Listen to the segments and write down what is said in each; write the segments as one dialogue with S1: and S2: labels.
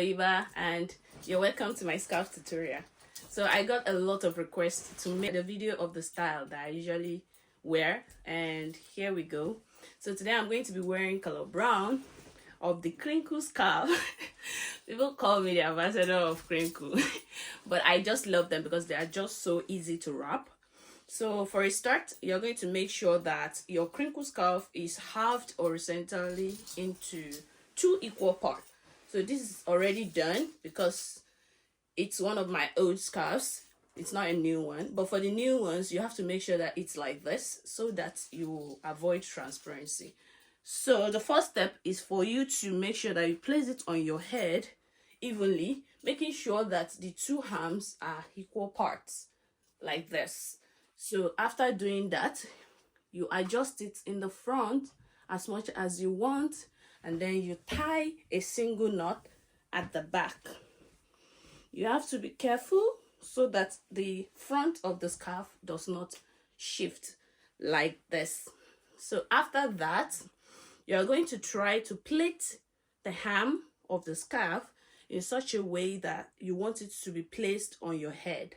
S1: Eva, and you're welcome to my scarf tutorial. So I got a lot of requests to make a video of the style that I usually wear, and here we go. So today I'm going to be wearing color brown of the Crinkle scarf. People call me the ambassador of Crinkle, but I just love them because they are just so easy to wrap. So for a start, you're going to make sure that your crinkle scarf is halved horizontally into 2 equal parts. So this is already done because it's one of my old scarves. It's not a new one, but for the new ones, you have to make sure that it's like this so that you avoid transparency. So the first step is for you to make sure that you place it on your head evenly, making sure that the 2 arms are equal parts like this. So after doing that, you adjust it in the front as much as you want, and then you tie a single knot at the back. You have to be careful so that the front of the scarf does not shift like this. So after that, you're going to try to plait the hem of the scarf in such a way that you want it to be placed on your head.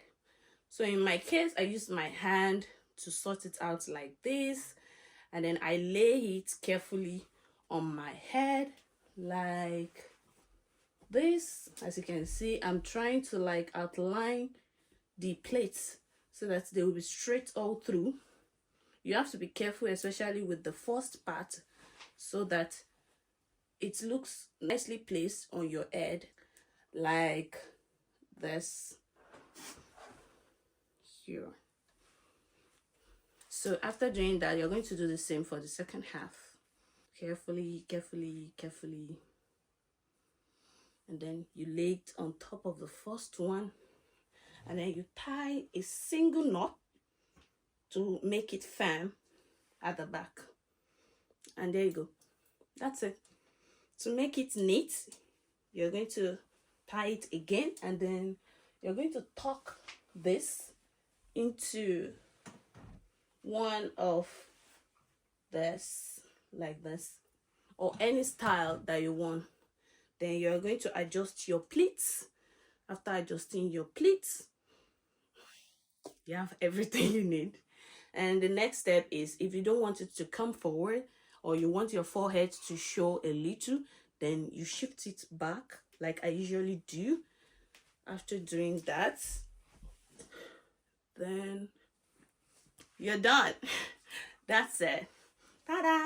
S1: So in my case, I use my hand to sort it out like this, and then I lay it carefully on my head like this. As you can see, I'm trying to like outline the plaits so that they will be straight all through. You have to be careful, especially with the first part, so that it looks nicely placed on your head like this. Here. So after doing that, you're going to do the same for the second half. Carefully, and then you lay it on top of the first one, and then you tie a single knot to make it firm at the back, and there you go. That's it. To make it neat, you're going to tie it again, and then you're going to tuck this into one of this, like this, or any style that you want. Then you're going to adjust your pleats. After adjusting your pleats, you have everything you need. And the next step is, if you don't want it to come forward or you want your forehead to show a little, then you shift it back like I usually do. After doing that, then you're done. That's it. Ta-da!